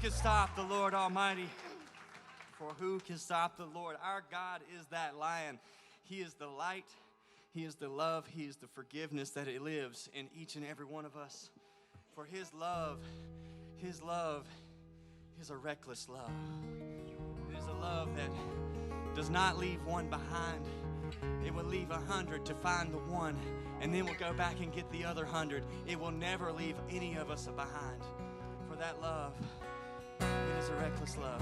can stop the Lord Almighty? For who can stop the Lord? Our God is that Lion. He is the light. He is the love. He is the forgiveness that it lives in each and every one of us. For His love is a reckless love. It is a love that does not leave one behind. It will leave 100 to find the one, and then we'll go back and get the other 100. It will never leave any of us behind. For that love, it is a reckless love.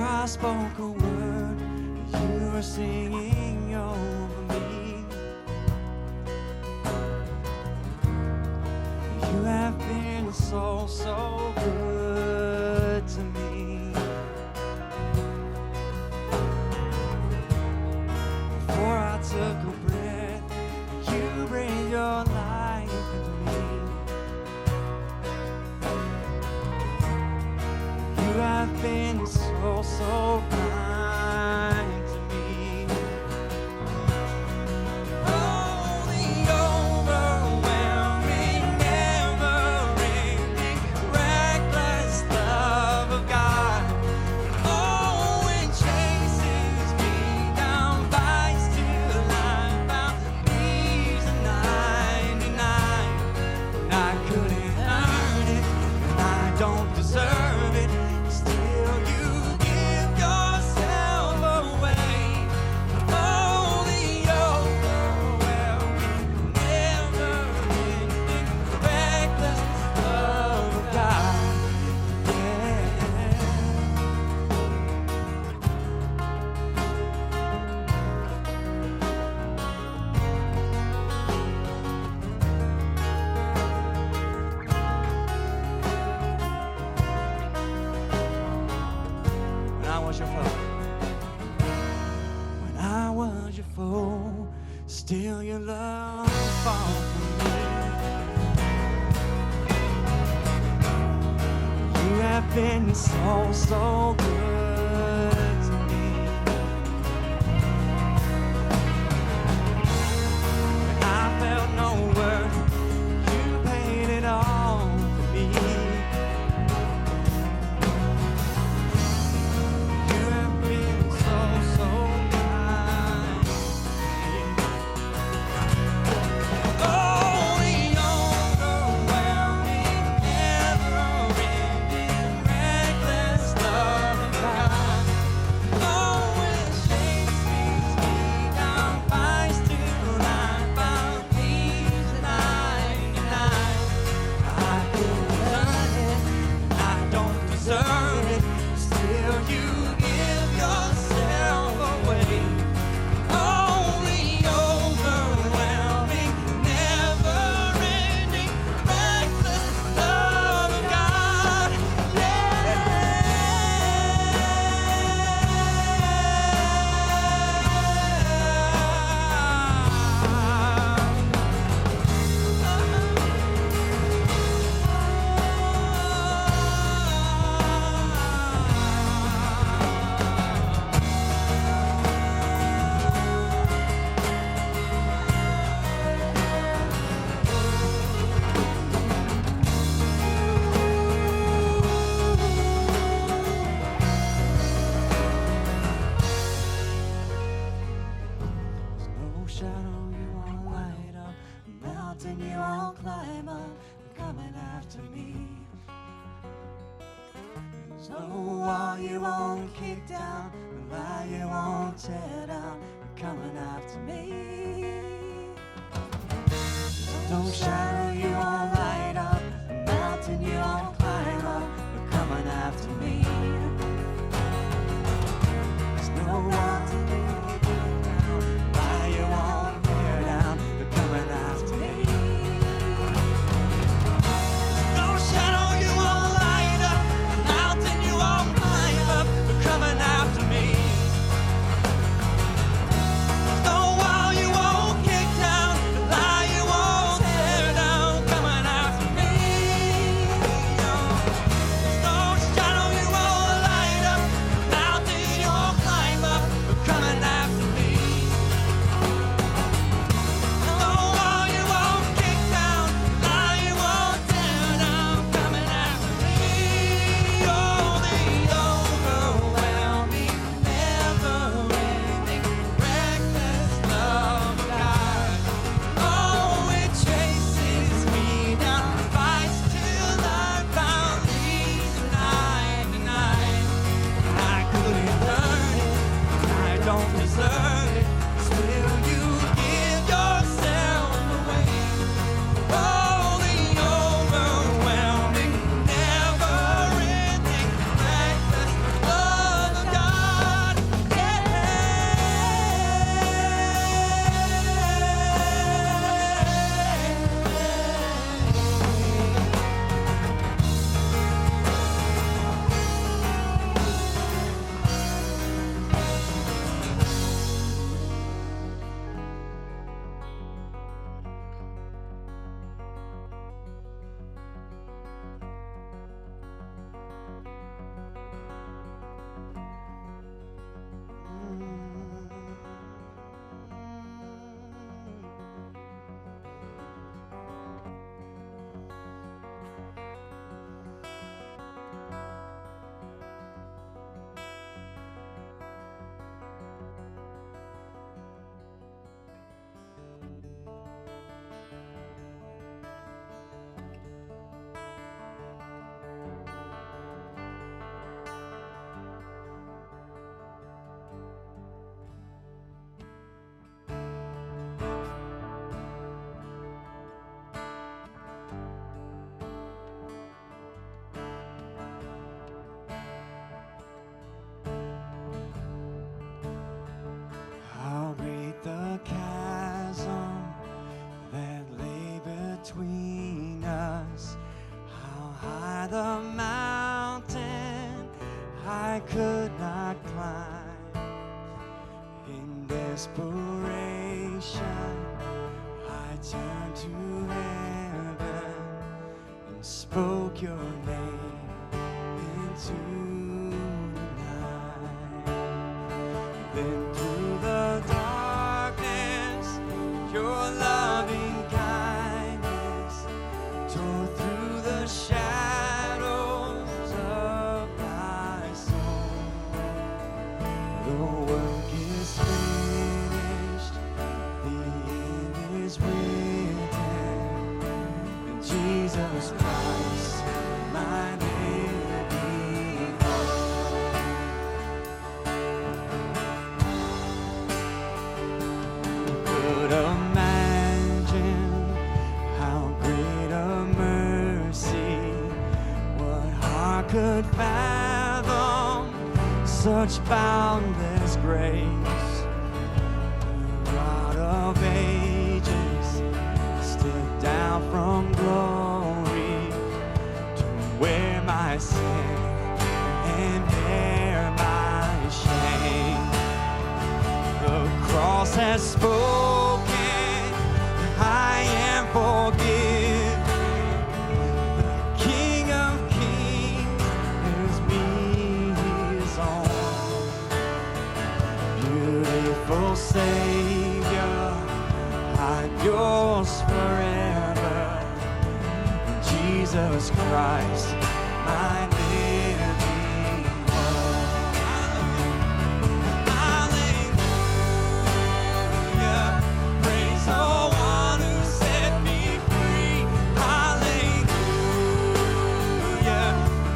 I spoke a word, you were singing over me. You have been so, so good to me. Before I took a breath, you breathed your life into me. You have been so, so kind to me. Oh, the overwhelming, never-ending, reckless love of God. Oh, it chases me down, bites till I found these 99. And I couldn't earn it, and I don't deserve it. When I was your foe, still your love fought for me. You have been so, so good to me. When I felt no worth, you paid it all for me. So wall you won't kick down, the lie you won't tear down, you're coming after me. Don't shadow you won't light up, leading us. How high the mountain I could not climb. In desperation, I turned to heaven and spoke your name into the night. Then through the darkness, your loving kindness tore through the shadows of my soul. The work is finished, the end is written, in Jesus Christ, my living hope. Could imagine how great a mercy, what heart could fathom such boundless grace. The rod of ages stepped down from glory to wear my sin and bear my shame. The cross has spoken, I am forgiven. The King of Kings is me, his own. Beautiful Savior, I'm yours forever. Jesus Christ, my living hope. Hallelujah, praise the one who set me free. Hallelujah,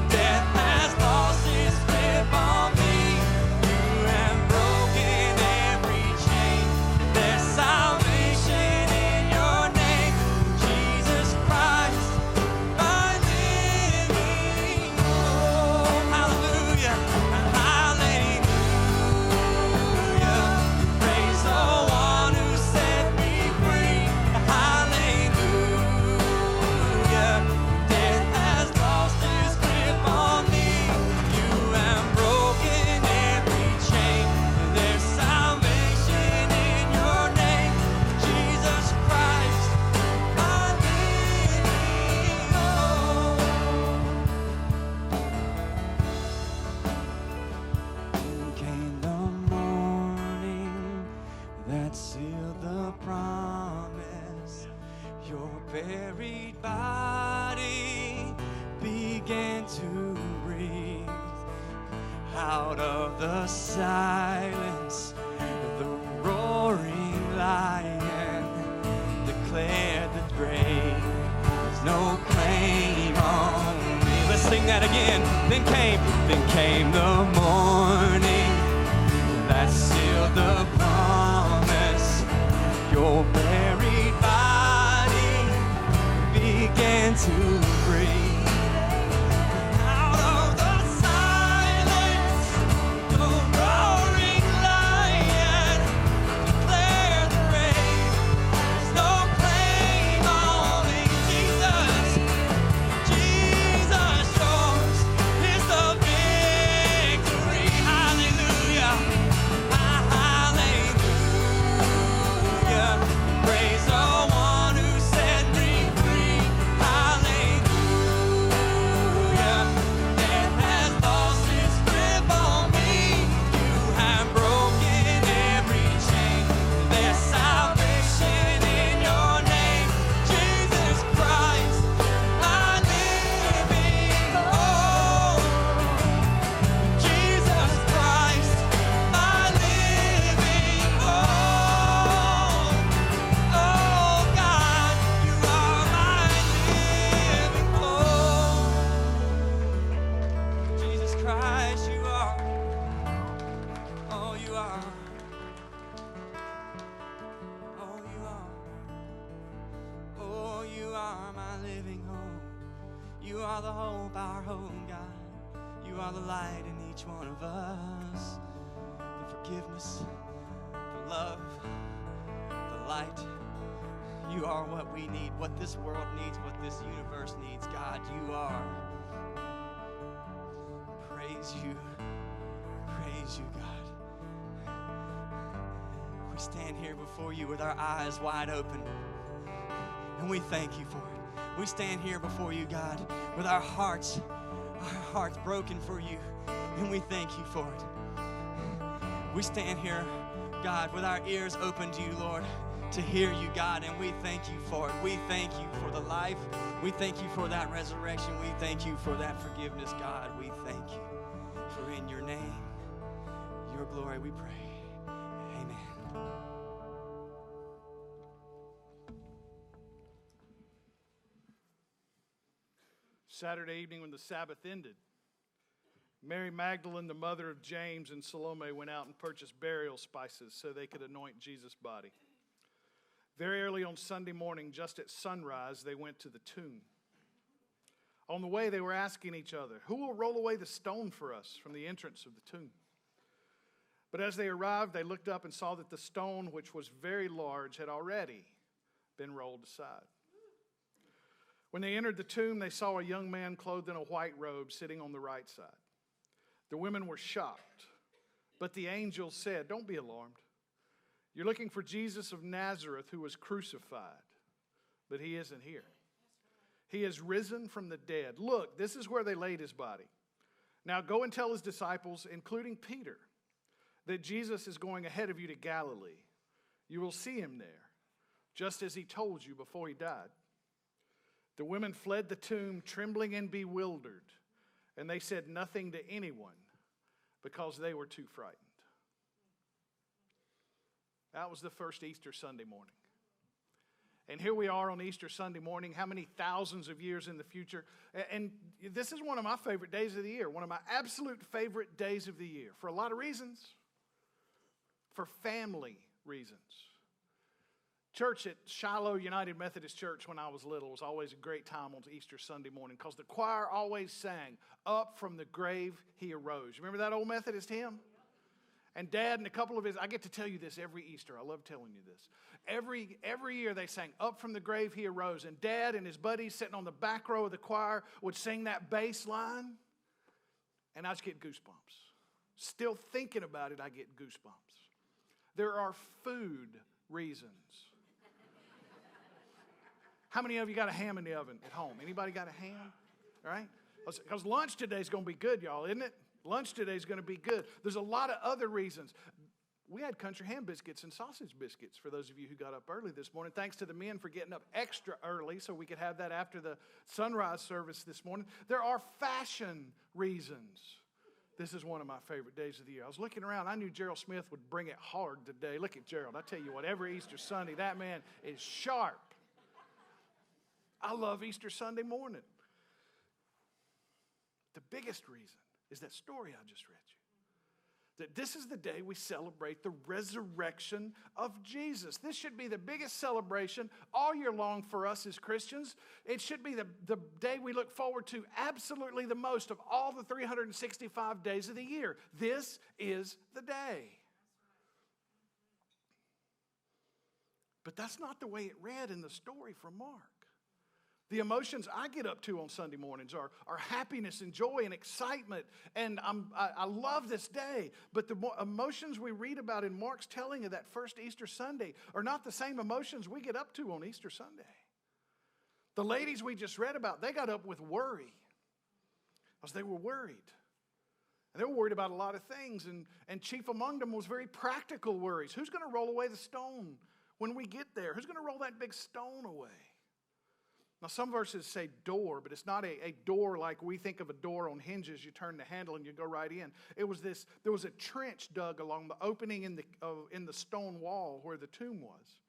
death has lost its grip on me. You have broken every chain. There's salvation in your name, Jesus Christ, my living hope. Hallelujah, hallelujah, praise the one who set me free. Hallelujah, death has lost its grip on me. You have broken every chain. There's salvation in your name, Jesus Christ, my living hope. Then came the morning that sealed the promise. Your buried body began to breathe. Out of the silence, the roaring lion declared the grave has no claim on me. Let's sing that again. Then came the morning that sealed the promise. Your buried body began to breathe. Out of the silence, the roaring lion declared the grave has no claim on me. Jesus, yours is the victory. Hallelujah, hallelujah, praise the one who set me free. Hallelujah, death has lost its grip on me. You have broken every chain. There's salvation in your name, Jesus Christ, my living hope. Jesus Christ, my living hope. Oh God, you are my living hope. Jesus Christ, you are. Oh, you are. Oh, you are. Oh, you are my living hope. You are the hope, our hope, God. You are the light in each one of us. The forgiveness, the love, the light. You are what we need, what this world needs, what this universe needs. God, you are. Praise you. Praise you, God. We stand here before you with our eyes wide open, and we thank you for it. We stand here before you, God, with our hearts broken for you, and we thank you for it. We stand here, God, with our ears open to you, Lord, to hear you, God, and we thank you for it. We thank you for the life. We thank you for that resurrection. We thank you for that forgiveness, God. We thank you. For in your name, your glory, we pray. Amen. Saturday evening when the Sabbath ended, Mary Magdalene, the mother of James, and Salome went out and purchased burial spices so they could anoint Jesus' body. Very early on Sunday morning, just at sunrise, they went to the tomb. On the way, they were asking each other, "Who will roll away the stone for us from the entrance of the tomb?" But as they arrived, they looked up and saw that the stone, which was very large, had already been rolled aside. When they entered the tomb, they saw a young man clothed in a white robe sitting on the right side. The women were shocked, but the angel said, "Don't be alarmed. You're looking for Jesus of Nazareth who was crucified, but he isn't here. He has risen from the dead. Look, this is where they laid his body. Now go and tell his disciples, including Peter, that Jesus is going ahead of you to Galilee. You will see him there, just as he told you before he died." The women fled the tomb, trembling and bewildered, and they said nothing to anyone because they were too frightened. That was the first Easter Sunday morning. And here we are on Easter Sunday morning, how many thousands of years in the future. And this is one of my favorite days of the year, one of my absolute favorite days of the year, for a lot of reasons. For family reasons. Church at Shiloh United Methodist Church when I was little was always a great time on Easter Sunday morning because the choir always sang, "Up from the grave he arose." Remember that old Methodist hymn? And Dad and a couple of his, I get to tell you this every Easter. I love telling you this. Every year they sang, "Up from the grave he arose." And Dad and his buddies sitting on the back row of the choir would sing that bass line. And I just get goosebumps. Still thinking about it, I get goosebumps. There are food reasons. How many of you got a ham in the oven at home? Anybody got a ham? All right? Because lunch today is going to be good, y'all, isn't it? Lunch today is going to be good. There's a lot of other reasons. We had country ham biscuits and sausage biscuits for those of you who got up early this morning. Thanks to the men for getting up extra early so we could have that after the sunrise service this morning. There are fashion reasons. This is one of my favorite days of the year. I was looking around. I knew Gerald Smith would bring it hard today. Look at Gerald. I tell you what, every Easter Sunday, that man is sharp. I love Easter Sunday morning. The biggest reason is that story I just read you. That this is the day we celebrate the resurrection of Jesus. This should be the biggest celebration all year long for us as Christians. It should be the day we look forward to absolutely the most of all the 365 days of the year. This is the day. But that's not the way it read in the story from Mark. The emotions I get up to on Sunday mornings are happiness and joy and excitement, and I love this day. But the emotions we read about in Mark's telling of that first Easter Sunday are not the same emotions we get up to on Easter Sunday. The ladies we just read about, they got up with worry because they were worried. And they were worried about a lot of things, and chief among them was very practical worries. Who's going to roll away the stone when we get there? Who's going to roll that big stone away? Now, some verses say door, but it's not a door like we think of a door on hinges. You turn the handle and you go right in. There was a trench dug along the opening in the stone wall where the tomb was.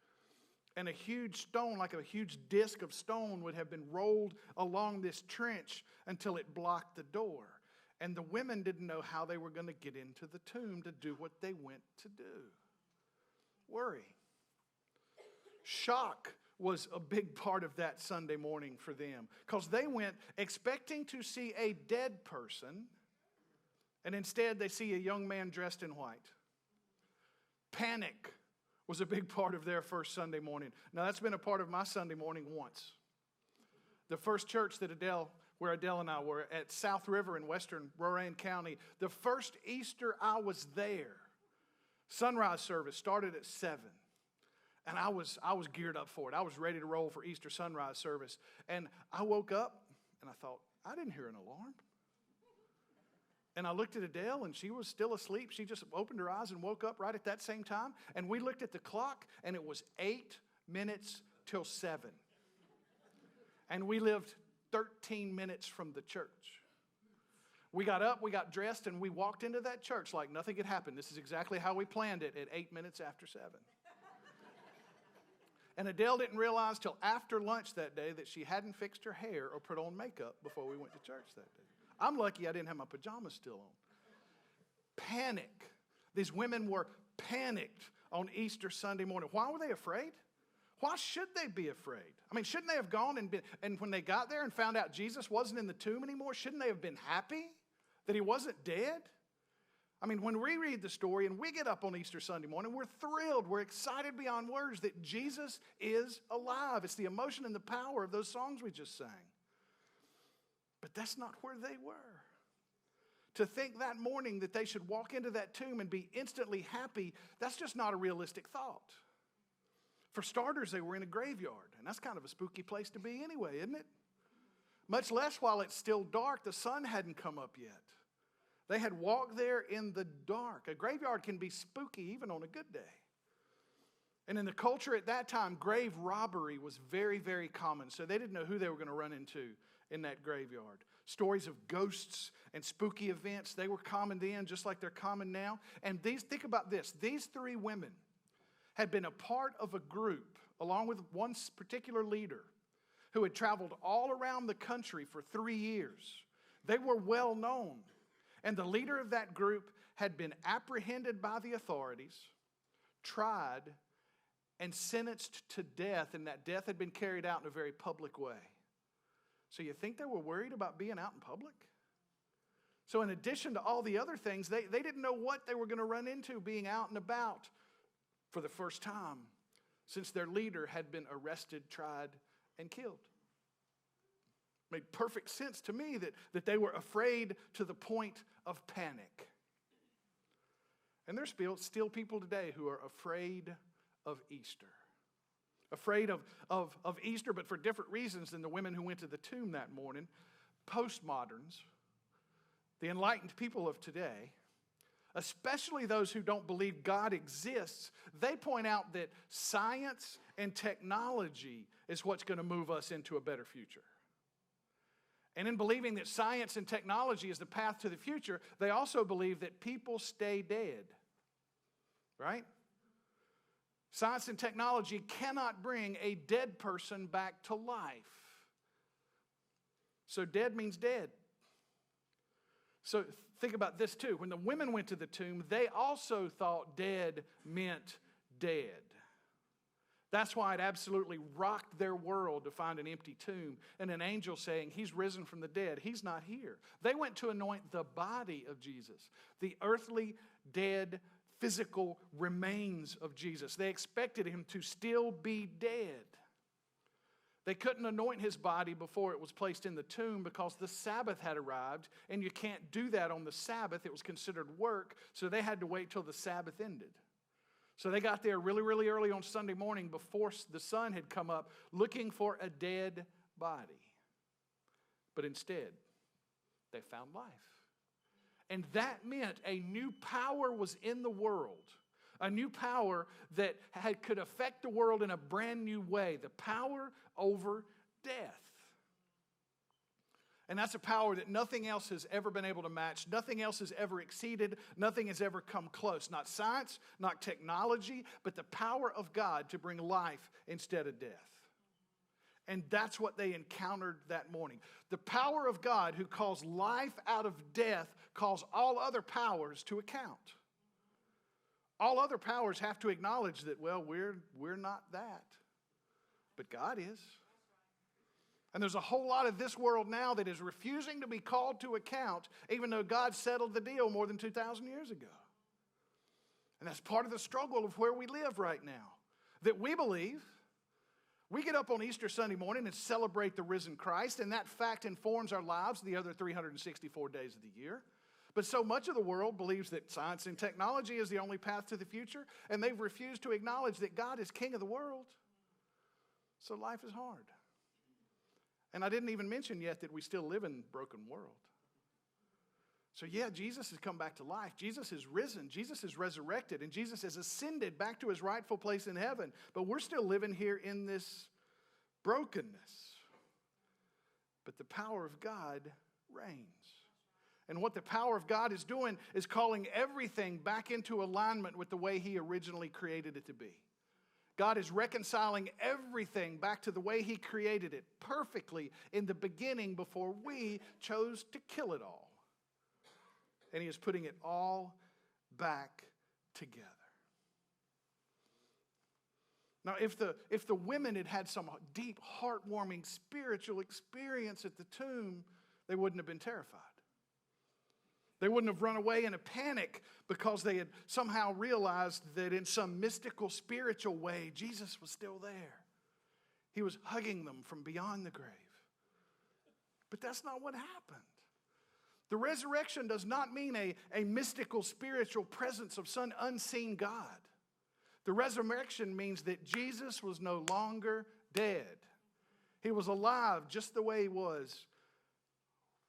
And a huge stone, like a huge disc of stone, would have been rolled along this trench until it blocked the door. And the women didn't know how they were going to get into the tomb to do what they went to do. Worry. Shock was a big part of that Sunday morning for them, because they went expecting to see a dead person, and instead they see a young man dressed in white. Panic was a big part of their first Sunday morning. Now, that's been a part of my Sunday morning once. The first church that where Adele and I were, at South River in western Roraine County, the first Easter I was there, sunrise service started at 7. And I was geared up for it. I was ready to roll for Easter sunrise service. And I woke up and I thought, I didn't hear an alarm. And I looked at Adele, and she was still asleep. She just opened her eyes and woke up right at that same time. And we looked at the clock, and it was 8 minutes till 7. And we lived 13 minutes from the church. We got up, we got dressed, and we walked into that church like nothing had happened. This is exactly how we planned it at 8 minutes after 7. And Adele didn't realize till after lunch that day that she hadn't fixed her hair or put on makeup before we went to church that day. I'm lucky I didn't have my pajamas still on. Panic. These women were panicked on Easter Sunday morning. Why were they afraid? Why should they be afraid? I mean, shouldn't they have gone and when they got there and found out Jesus wasn't in the tomb anymore, shouldn't they have been happy that he wasn't dead? I mean, when we read the story and we get up on Easter Sunday morning, we're thrilled, we're excited beyond words that Jesus is alive. It's the emotion and the power of those songs we just sang. But that's not where they were. To think that morning that they should walk into that tomb and be instantly happy, that's just not a realistic thought. For starters, they were in a graveyard, and that's kind of a spooky place to be anyway, isn't it? Much less while it's still dark, the sun hadn't come up yet. They had walked there in the dark. A graveyard can be spooky even on a good day. And in the culture at that time, grave robbery was very, very common, so they didn't know who they were going to run into in that graveyard. Stories of ghosts and spooky events, they were common then, just like they're common now. And think about this. These 3 women had been a part of a group, along with one particular leader, who had traveled all around the country for 3 years. They were well known. And the leader of that group had been apprehended by the authorities, tried, and sentenced to death, and that death had been carried out in a very public way. So you think they were worried about being out in public? So in addition to all the other things, they didn't know what they were going to run into being out and about for the first time since their leader had been arrested, tried, and killed. Made perfect sense to me that they were afraid to the point of panic. And there's still people today who are afraid of Easter. Afraid of Easter, but for different reasons than the women who went to the tomb that morning. Postmoderns, the enlightened people of today, especially those who don't believe God exists, they point out that science and technology is what's going to move us into a better future. And in believing that science and technology is the path to the future, they also believe that people stay dead. Right? Science and technology cannot bring a dead person back to life. So dead means dead. So think about this too. When the women went to the tomb, they also thought dead meant dead. That's why it absolutely rocked their world to find an empty tomb and an angel saying, he's risen from the dead. He's not here. They went to anoint the body of Jesus, the earthly, dead, physical remains of Jesus. They expected him to still be dead. They couldn't anoint his body before it was placed in the tomb because the Sabbath had arrived, and you can't do that on the Sabbath. It was considered work, so they had to wait till the Sabbath ended. So they got there really, really early on Sunday morning before the sun had come up looking for a dead body. But instead, they found life. And that meant a new power was in the world. A new power that could affect the world in a brand new way. The power over death. And that's a power that nothing else has ever been able to match. Nothing else has ever exceeded. Nothing has ever come close. Not science, not technology, but the power of God to bring life instead of death. And that's what they encountered that morning. The power of God who calls life out of death calls all other powers to account. All other powers have to acknowledge that, well, we're not that. But God is. And there's a whole lot of this world now that is refusing to be called to account, even though God settled the deal more than 2,000 years ago. And that's part of the struggle of where we live right now. That we believe, we get up on Easter Sunday morning and celebrate the risen Christ, and that fact informs our lives the other 364 days of the year. But so much of the world believes that science and technology is the only path to the future, and they've refused to acknowledge that God is king of the world. So life is hard. And I didn't even mention yet that we still live in a broken world. So yeah, Jesus has come back to life. Jesus is risen. Jesus is resurrected. And Jesus has ascended back to his rightful place in heaven. But we're still living here in this brokenness. But the power of God reigns. And what the power of God is doing is calling everything back into alignment with the way he originally created it to be. God is reconciling everything back to the way he created it perfectly in the beginning before we chose to kill it all. And he is putting it all back together. Now, if the women had had some deep, heartwarming, spiritual experience at the tomb, they wouldn't have been terrified. They wouldn't have run away in a panic because they had somehow realized that in some mystical, spiritual way, Jesus was still there. He was hugging them from beyond the grave. But that's not what happened. The resurrection does not mean a mystical, spiritual presence of some unseen God. The resurrection means that Jesus was no longer dead. He was alive just the way he was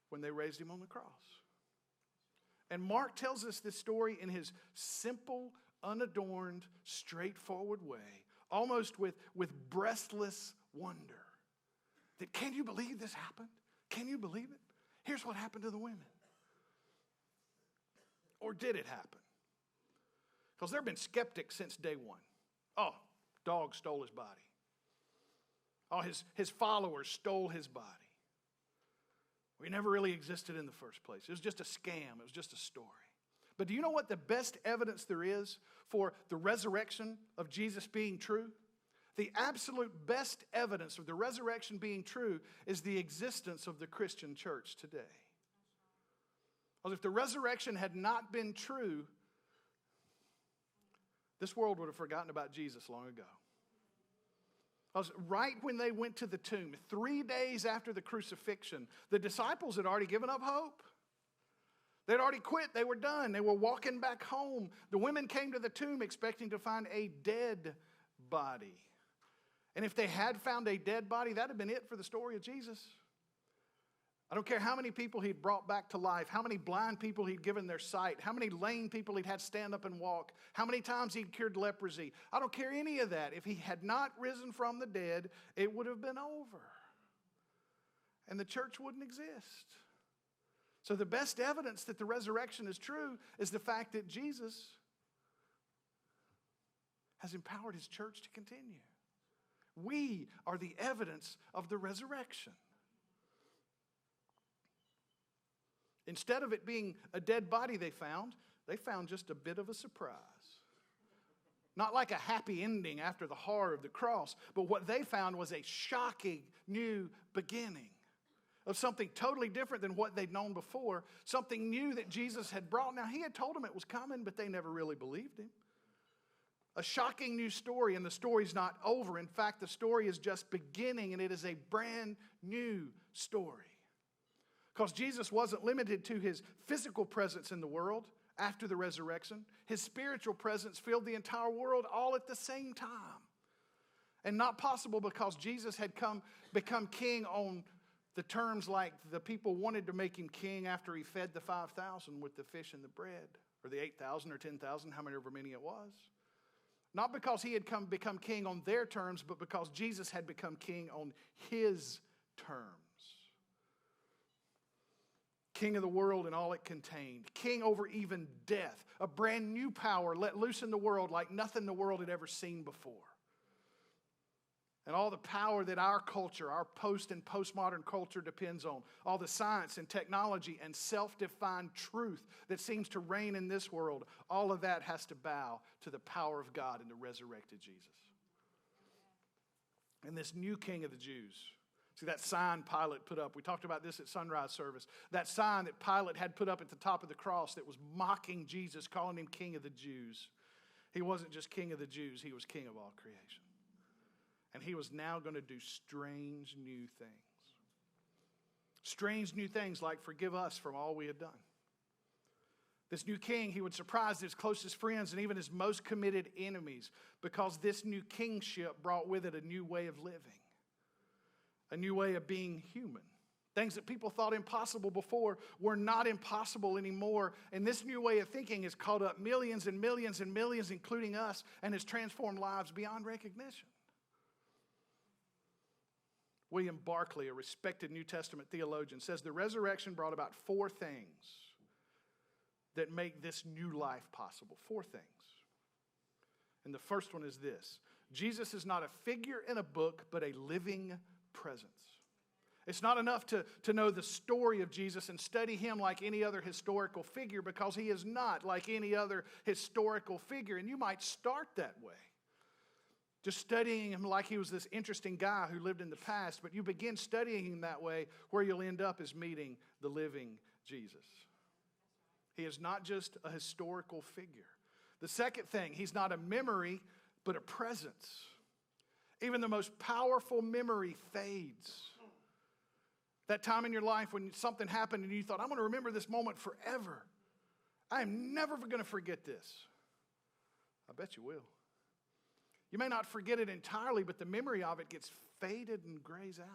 when they raised him on the cross. And Mark tells us this story in his simple, unadorned, straightforward way, almost with breathless wonder. That, can you believe this happened? Can you believe it? Here's what happened to the women. Or did it happen? Because there have been skeptics since day one. Oh, dog stole his body. Oh, his followers stole his body. We never really existed in the first place. It was just a scam. It was just a story. But do you know what the best evidence there is for the resurrection of Jesus being true? The absolute best evidence of the resurrection being true is the existence of the Christian church today. Because if the resurrection had not been true, this world would have forgotten about Jesus long ago. Because right when they went to the tomb, 3 days after the crucifixion, the disciples had already given up hope. They'd already quit. They were done. They were walking back home. The women came to the tomb expecting to find a dead body. And if they had found a dead body, that had been it for the story of Jesus. I don't care how many people he'd brought back to life, how many blind people he'd given their sight, how many lame people he'd had stand up and walk, how many times he'd cured leprosy. I don't care any of that. If he had not risen from the dead, it would have been over. And the church wouldn't exist. So the best evidence that the resurrection is true is the fact that Jesus has empowered his church to continue. We are the evidence of the resurrection. Instead of it being a dead body they found just a bit of a surprise. Not like a happy ending after the horror of the cross, but what they found was a shocking new beginning of something totally different than what they'd known before, something new that Jesus had brought. Now, he had told them it was coming, but they never really believed him. A shocking new story, and the story's not over. In fact, the story is just beginning, and it is a brand new story. Because Jesus wasn't limited to his physical presence in the world after the resurrection. His spiritual presence filled the entire world all at the same time. And not possible because Jesus had become king on the terms like the people wanted to make him king after he fed the 5,000 with the fish and the bread. Or the 8,000 or 10,000, however many it was. Not because he had become king on their terms, but because Jesus had become king on his terms. King of the world and all it contained. King over even death. A brand new power let loose in the world like nothing the world had ever seen before. And all the power that our culture, our post and postmodern culture depends on. All the science and technology and self-defined truth that seems to reign in this world. All of that has to bow to the power of God in the resurrected Jesus. And this new King of the Jews. See that sign Pilate put up. We talked about this at sunrise service. That sign that Pilate had put up at the top of the cross that was mocking Jesus, calling him King of the Jews. He wasn't just king of the Jews, he was king of all creation. And he was now going to do strange new things. Strange new things like forgive us from all we had done. This new king, he would surprise his closest friends and even his most committed enemies, because this new kingship brought with it a new way of living, a new way of being human. Things that people thought impossible before were not impossible anymore. And this new way of thinking has caught up millions and millions and millions, including us, and has transformed lives beyond recognition. William Barclay, a respected New Testament theologian, says the resurrection brought about 4 things that make this new life possible. 4 things. And the first one is this: Jesus is not a figure in a book, but a living presence. It's not enough to know the story of Jesus and study him like any other historical figure, because he is not like any other historical figure. And you might start that way, just studying him like he was this interesting guy who lived in the past. But you begin studying him that way, where you'll end up is meeting the living Jesus. He is not just a historical figure. The second thing, he's not a memory, but a presence. Even the most powerful memory fades. That time in your life when something happened and you thought, I'm going to remember this moment forever. I am never going to forget this. I bet you will. You may not forget it entirely, but the memory of it gets faded and grays out.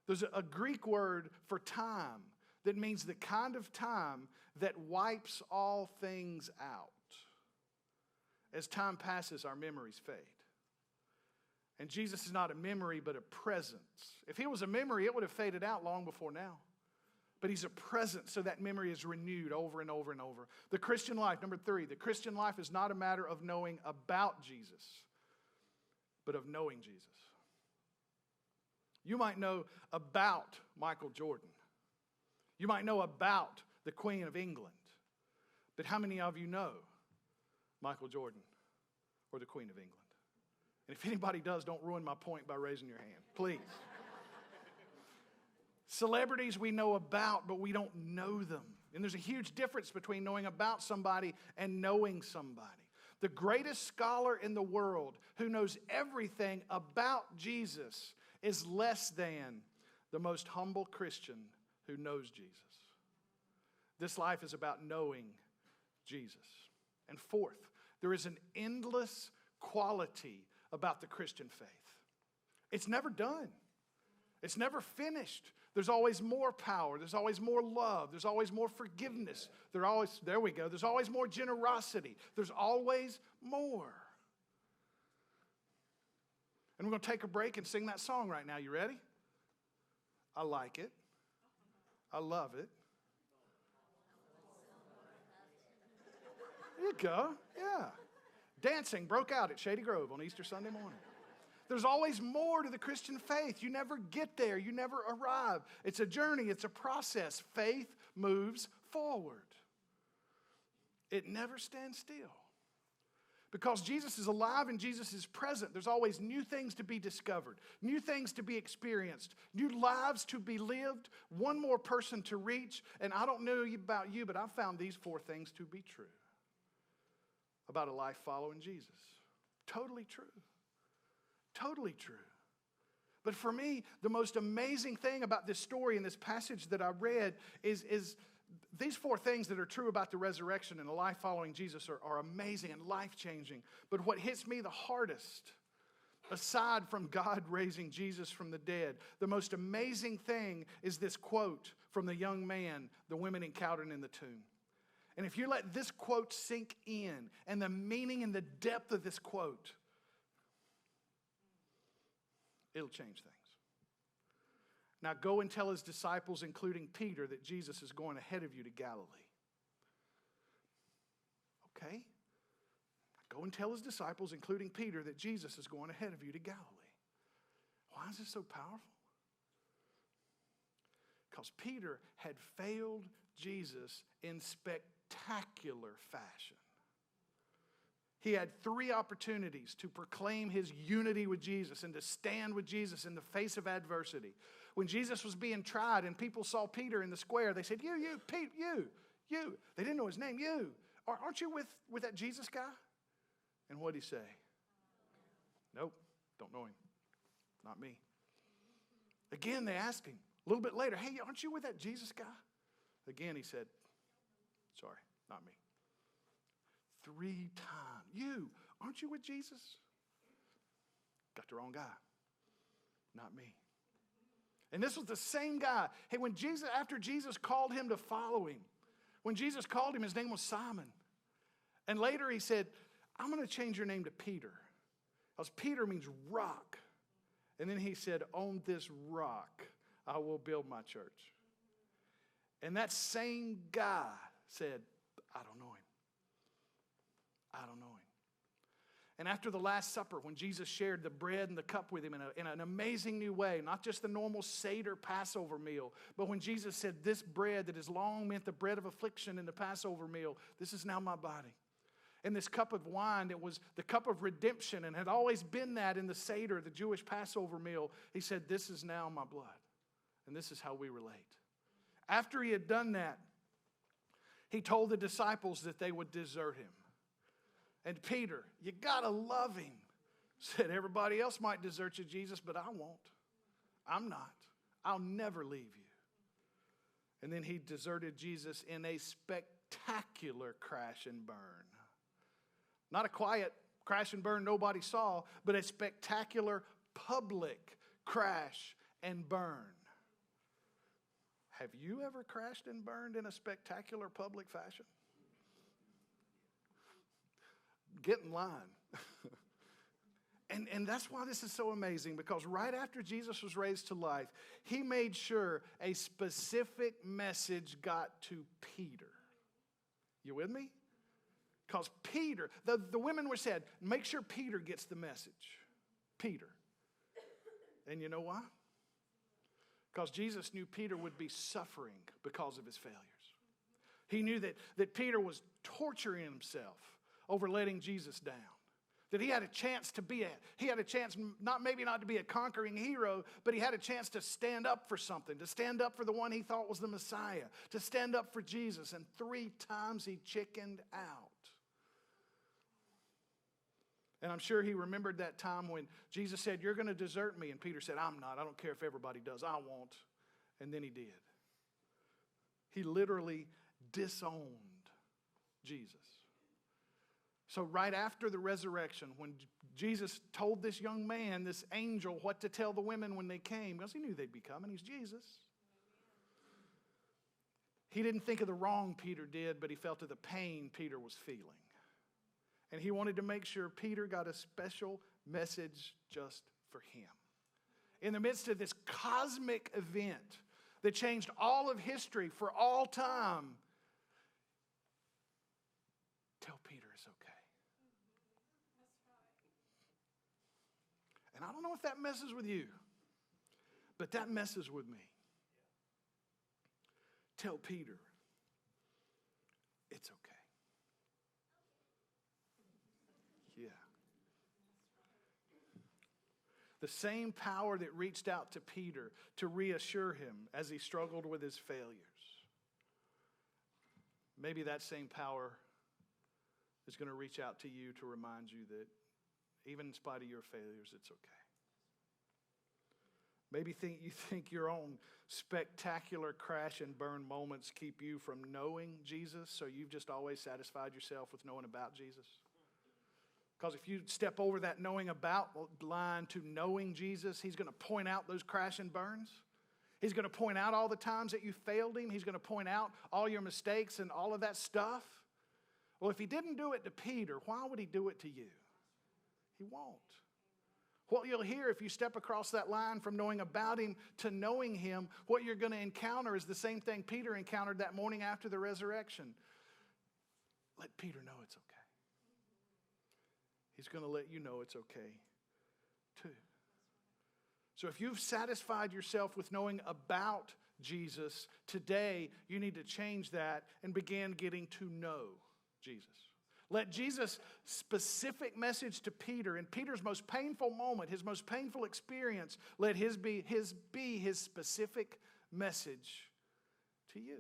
There's a Greek word for time that means the kind of time that wipes all things out. As time passes, our memories fade. And Jesus is not a memory, but a presence. If he was a memory, it would have faded out long before now. But he's a presence, so that memory is renewed over and over and over. The Christian life, number 3, the Christian life is not a matter of knowing about Jesus, but of knowing Jesus. You might know about Michael Jordan. You might know about the Queen of England. But how many of you know Michael Jordan or the Queen of England? And if anybody does, don't ruin my point by raising your hand, please. Celebrities we know about, but we don't know them. And there's a huge difference between knowing about somebody and knowing somebody. The greatest scholar in the world who knows everything about Jesus is less than the most humble Christian who knows Jesus. This life is about knowing Jesus. And fourth, there is an endless quality about the Christian faith. It's never done. It's never finished. There's always more power. There's always more love. There's always more forgiveness. There's always more generosity. There's always more. And we're going to take a break and sing that song right now. You ready? I like it. I love it. There you go. Yeah. Dancing broke out at Shady Grove on Easter Sunday morning. There's always more to the Christian faith. You never get there. You never arrive. It's a journey. It's a process. Faith moves forward. It never stands still. Because Jesus is alive and Jesus is present, there's always new things to be discovered, new things to be experienced, new lives to be lived, one more person to reach. And I don't know about you, but I've found these 4 things to be true about a life following Jesus. Totally true. Totally true. But for me, the most amazing thing about this story and this passage that I read is these 4 things that are true about the resurrection and a life following Jesus are amazing and life-changing. But what hits me the hardest, aside from God raising Jesus from the dead, the most amazing thing is this quote from the young man the women encountered in the tomb. And if you let this quote sink in, and the meaning and the depth of this quote, it'll change things. Now go and tell his disciples, including Peter, that Jesus is going ahead of you to Galilee. Okay? Go and tell his disciples, including Peter, that Jesus is going ahead of you to Galilee. Why is this so powerful? Because Peter had failed Jesus in spectacular fashion. He had 3 opportunities to proclaim his unity with Jesus and to stand with Jesus in the face of adversity. When Jesus was being tried and people saw Peter in the square, they said, Pete, you. They didn't know his name, you. Aren't you with that Jesus guy? And what'd he say? Nope, don't know him. Not me. Again, they asked him a little bit later, hey, aren't you with that Jesus guy? Again, he said, sorry, not me. 3 times. You, aren't you with Jesus? Got the wrong guy. Not me. And this was the same guy. Hey, after Jesus called him to follow him, when Jesus called him, his name was Simon. And later he said, I'm going to change your name to Peter. Because Peter means rock. And then he said, on this rock, I will build my church. And that same guy said, I don't know him. I don't know him. And after the Last Supper, when Jesus shared the bread and the cup with him in an amazing new way, not just the normal Seder Passover meal, but when Jesus said, this bread that has long meant the bread of affliction in the Passover meal, this is now my body. And this cup of wine, it was the cup of redemption and had always been that in the Seder, the Jewish Passover meal. He said, this is now my blood. And this is how we relate. After he had done that, he told the disciples that they would desert him. And Peter, you got to love him, said, everybody else might desert you, Jesus, but I won't. I'm not. I'll never leave you. And then he deserted Jesus in a spectacular crash and burn. Not a quiet crash and burn nobody saw, but a spectacular public crash and burn. Have you ever crashed and burned in a spectacular public fashion? Get in line. And that's why this is so amazing, because right after Jesus was raised to life, he made sure a specific message got to Peter. You with me? Because Peter, the women were said, make sure Peter gets the message. Peter. And you know why? Because Jesus knew Peter would be suffering because of his failures. He knew that Peter was torturing himself over letting Jesus down. That he had a chance to maybe not to be a conquering hero, but he had a chance to stand up for something, to stand up for the one he thought was the Messiah, to stand up for Jesus. And 3 times he chickened out. And I'm sure he remembered that time when Jesus said, you're going to desert me. And Peter said, I'm not. I don't care if everybody does. I won't. And then he did. He literally disowned Jesus. So right after the resurrection, when Jesus told this young man, this angel, what to tell the women when they came, because he knew they'd be coming, he's Jesus. He didn't think of the wrong Peter did, but he felt of the pain Peter was feeling. And he wanted to make sure Peter got a special message just for him. In the midst of this cosmic event that changed all of history for all time, tell Peter it's okay. And I don't know if that messes with you, but that messes with me. Tell Peter it's okay. Yeah. The same power that reached out to Peter to reassure him as he struggled with his failures. Maybe that same power is going to reach out to you to remind you that even in spite of your failures, it's okay. Maybe you think your own spectacular crash and burn moments keep you from knowing Jesus, so you've just always satisfied yourself with knowing about Jesus. Because if you step over that knowing about line to knowing Jesus, he's going to point out those crash and burns. He's going to point out all the times that you failed him. He's going to point out all your mistakes and all of that stuff. Well, if he didn't do it to Peter, why would he do it to you? He won't. What you'll hear if you step across that line from knowing about him to knowing him, what you're going to encounter is the same thing Peter encountered that morning after the resurrection. Let Peter know it's okay. He's going to let you know it's okay too. So if you've satisfied yourself with knowing about Jesus, today you need to change that and begin getting to know Jesus. Let Jesus' specific message to Peter, in Peter's most painful moment, his most painful experience, let his be his specific message to you.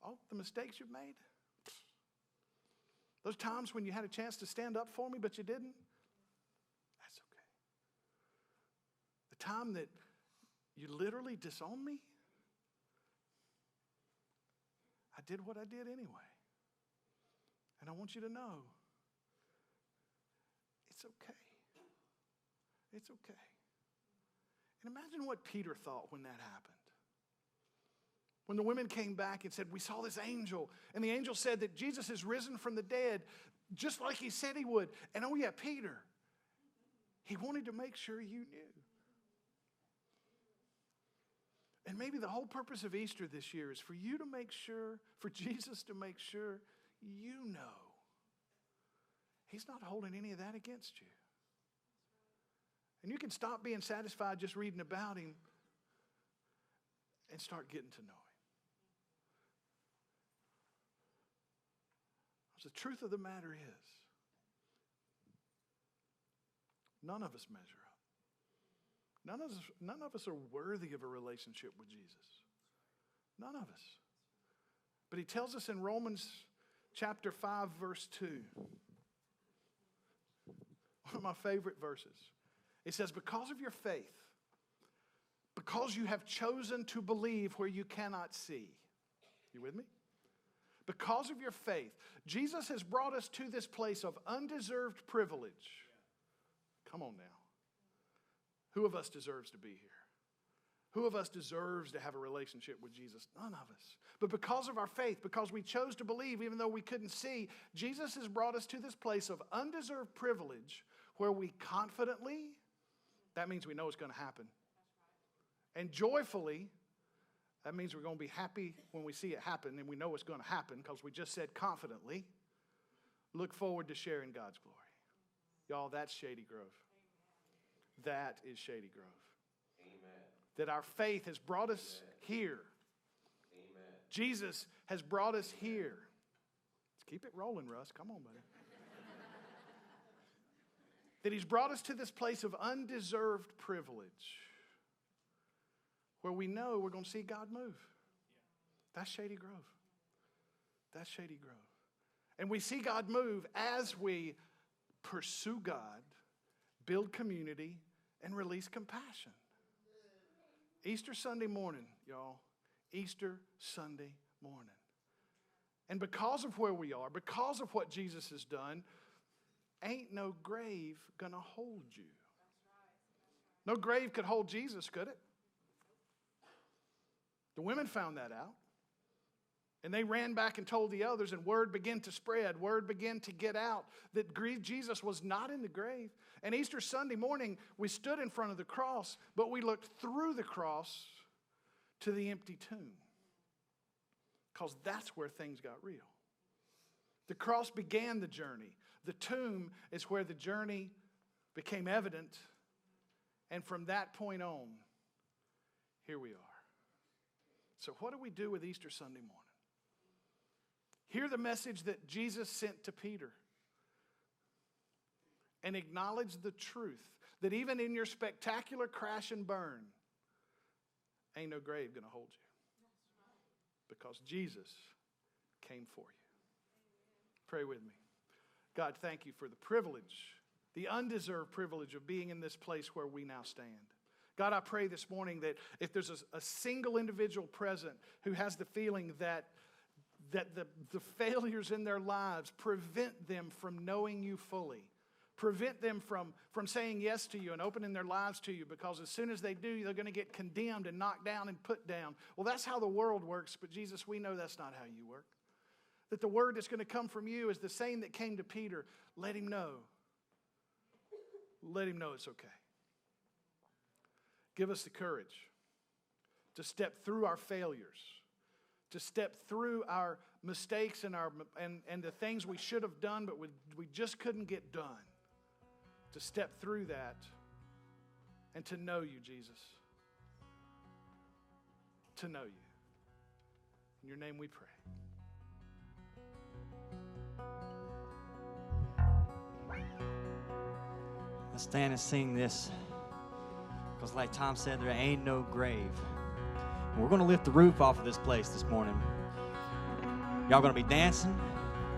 All the mistakes you've made, Those times when you had a chance to stand up for me, but you didn't, that's okay. The time that you literally disowned me, I did what I did anyway. And I want you to know, it's okay. It's okay. And imagine what Peter thought when that happened. When the women came back and said, we saw this angel, and the angel said that Jesus is risen from the dead, just like he said he would. And oh yeah, Peter, he wanted to make sure you knew. And maybe the whole purpose of Easter this year is for you to make sure, for Jesus to make sure you know he's not holding any of that against you. And you can stop being satisfied just reading about him and start getting to know him. The truth of the matter is, none of us measure up. None of us are worthy of a relationship with Jesus. None of us. But he tells us in Romans chapter 5, verse 2, one of my favorite verses. It says, because of your faith, because you have chosen to believe where you cannot see. You with me? Because of your faith, Jesus has brought us to this place of undeserved privilege. Come on now. Who of us deserves to be here? Who of us deserves to have a relationship with Jesus? None of us. But because of our faith, because we chose to believe even though we couldn't see, Jesus has brought us to this place of undeserved privilege where we confidently, that means we know it's going to happen, and joyfully, that means we're going to be happy when we see it happen, and we know it's going to happen because we just said confidently, look forward to sharing God's glory. Y'all, that's Shady Grove. That is Shady Grove. Amen. That our faith has brought us here. Amen. Jesus has brought us here. Let's keep it rolling, Russ. Come on, buddy. That he's brought us to this place of undeserved privilege, where we know we're going to see God move. That's Shady Grove. That's Shady Grove. And we see God move as we pursue God, build community, and release compassion. Easter Sunday morning, y'all. Easter Sunday morning. And because of where we are, because of what Jesus has done, ain't no grave gonna hold you. No grave could hold Jesus, could it? The women found that out. And they ran back and told the others, and word began to spread. Word began to get out that Jesus was not in the grave. And Easter Sunday morning, we stood in front of the cross, but we looked through the cross to the empty tomb. Because that's where things got real. The cross began the journey. The tomb is where the journey became evident. And from that point on, here we are. So what do we do with Easter Sunday morning? Hear the message that Jesus sent to Peter. And acknowledge the truth that even in your spectacular crash and burn, ain't no grave going to hold you. Because Jesus came for you. Pray with me. God, thank you for the privilege, the undeserved privilege of being in this place where we now stand. God, I pray this morning that if there's a single individual present who has the feeling that the failures in their lives prevent them from knowing you fully, prevent them from saying yes to you and opening their lives to you, because as soon as they do, they're going to get condemned and knocked down and put down. Well, that's how the world works, but Jesus, we know that's not how you work. That the word that's going to come from you is the same that came to Peter. Let him know. Let him know it's okay. Give us the courage to step through our failures, to step through our mistakes and the things we should have done but we just couldn't get done. To step through that and to know you, Jesus. To know you. In your name we pray. Let's stand and sing this. Because like Tom said, there ain't no grave. And we're going to lift the roof off of this place this morning. Y'all going to be dancing.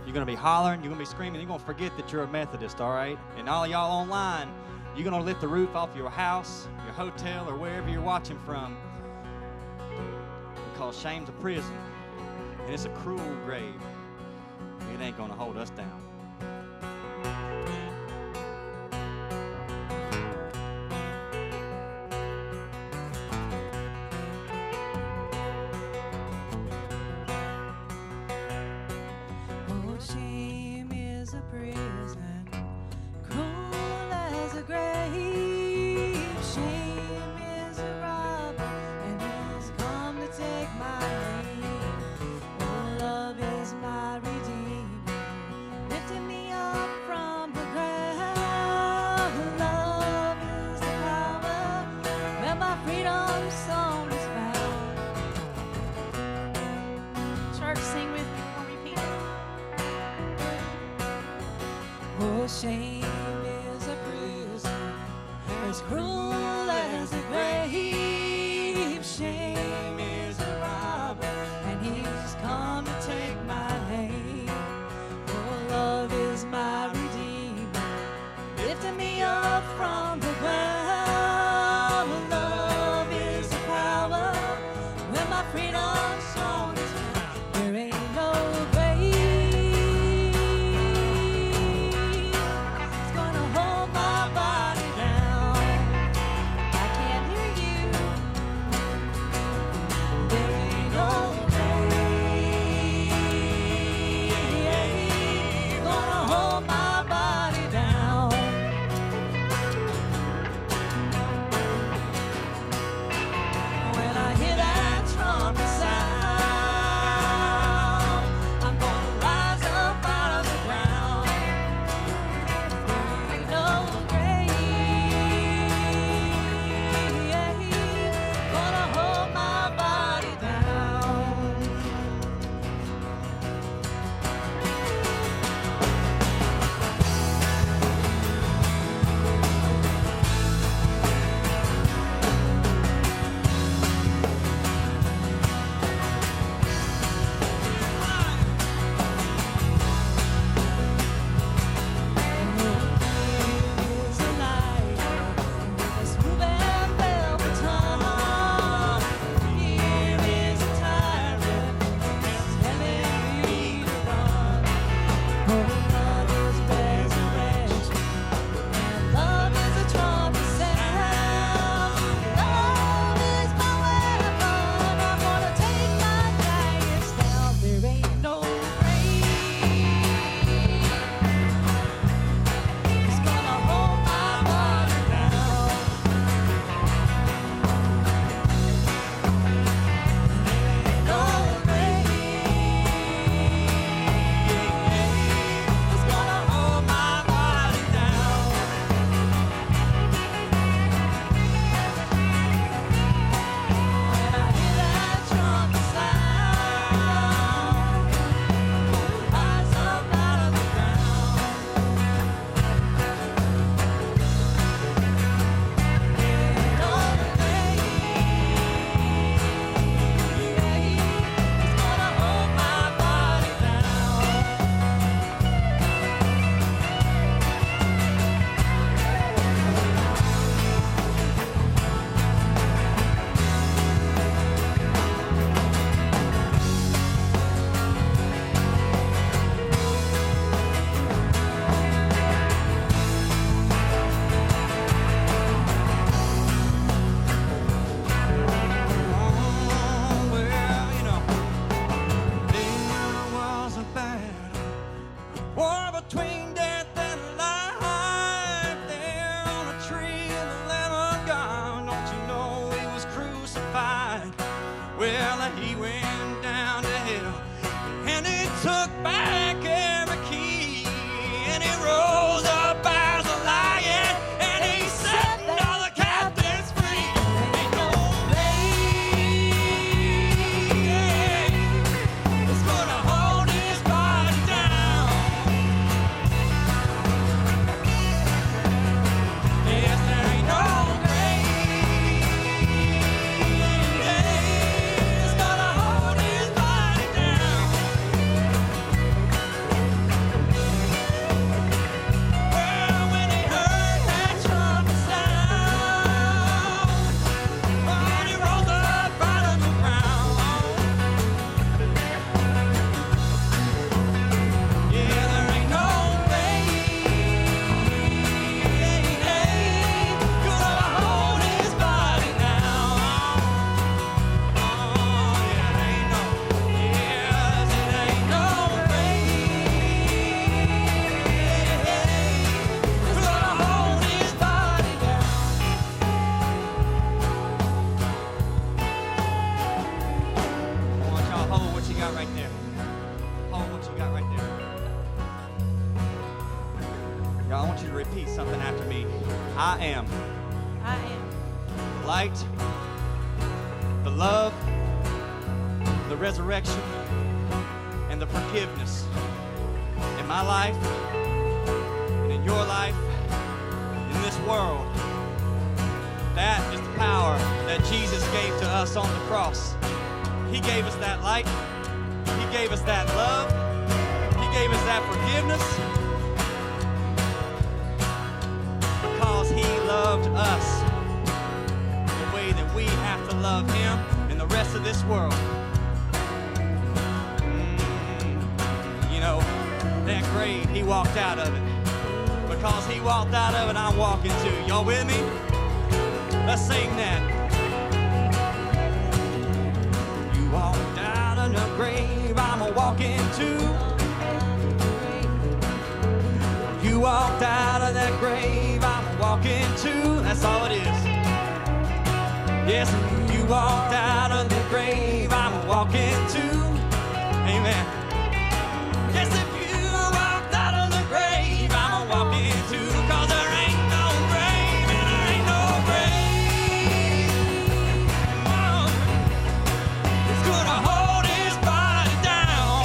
You're going to be hollering. You're going to be screaming. You're going to forget that you're a Methodist, all right? And all y'all online, you're going to lift the roof off your house, your hotel, or wherever you're watching from, because shame's a prison, and it's a cruel grave. It ain't going to hold us down. Oh, shame is a prison, cruel as a grave. Shame is a robber, and he's come to take my name. Oh, love is my redeemer, lifting me up from the ground. Love is the power where my freedom song is found. Church, sing with me for me, Peter. Oh, shame is a prison, as cruel as a grave. Shame is a robber, and he's come to take my name. Oh, love is my redeemer, lifting me up from the ground. Love is the power when my freedom song is found. There ain't no grave it's gonna hold my body down. I can't hear you. There ain't no grave gonna hold my body down. When I hear that trumpet sound, I'm gonna rise up out of the ground. There ain't no grave gonna hold my body down. Is a light with a smooth and velvet tongue. Here is a tyrant telling me to run. Oh, love is resurrection, and love is a trumpet sound. Love is my weapon. I'm gonna take my giants down. There ain't no grave it's gonna hold my body down. No grave it's gonna hold my body down. When I hear that trumpet sound, rise up out of the ground. No grave is gonna hold my body down. Well, you know, there was a battle, war between death and life. There on a tree in the Lamb of God, don't you know he was crucified? Well, he went down to hell, and he took back every key, and he rose up as a lion, and he set all the captives free. Ain't no grave it's gonna hold his body down. Yes, there ain't no grave it's gonna hold his body got right there. Hold what you got right there. Y'all, I want you to repeat something after me. I am the light, the love, the resurrection, and the forgiveness in my life and in your life, in this world. That is the power that Jesus gave to us on the cross. He gave us that light. He gave us that love. He gave us that forgiveness because He loved us the way that we have to love Him and the rest of this world. You know, that grave, He walked out of it. Because He walked out of it, I'm walking too. Y'all with me? Let's sing that. You walked out of the grave, I'm a walking too. You walked out of that grave, I'm a walking too. That's all it is. Yes, you walked out of the grave, I'm a walking too. Amen. Yes, if you walked out of the grave, I'm a walking too. 'Cause there ain't no grave and there ain't no grave. Oh, it's gonna hold His body down.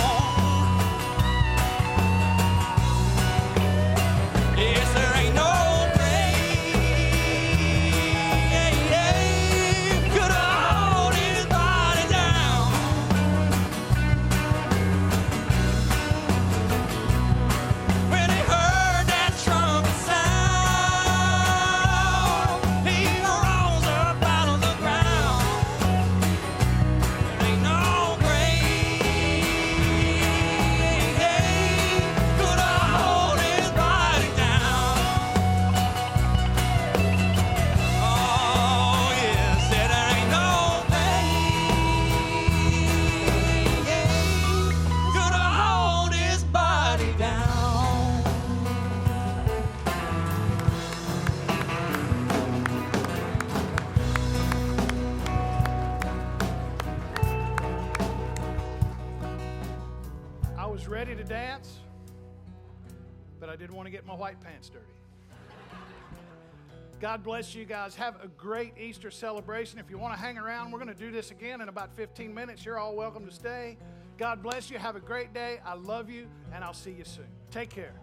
Yes, there ain't no grave gonna hold His body down. When He heard that trumpet sound, He rose up out of the ground. There ain't no grave gonna hold His body down. Oh yes, said there ain't no grave gonna hold His body down. I was ready to dance, but I didn't want to get my white pants dirty. God bless you guys. Have a great Easter celebration. If you want to hang around, we're going to do this again in about 15 minutes. You're all welcome to stay. God bless you. Have a great day. I love you, and I'll see you soon. Take care.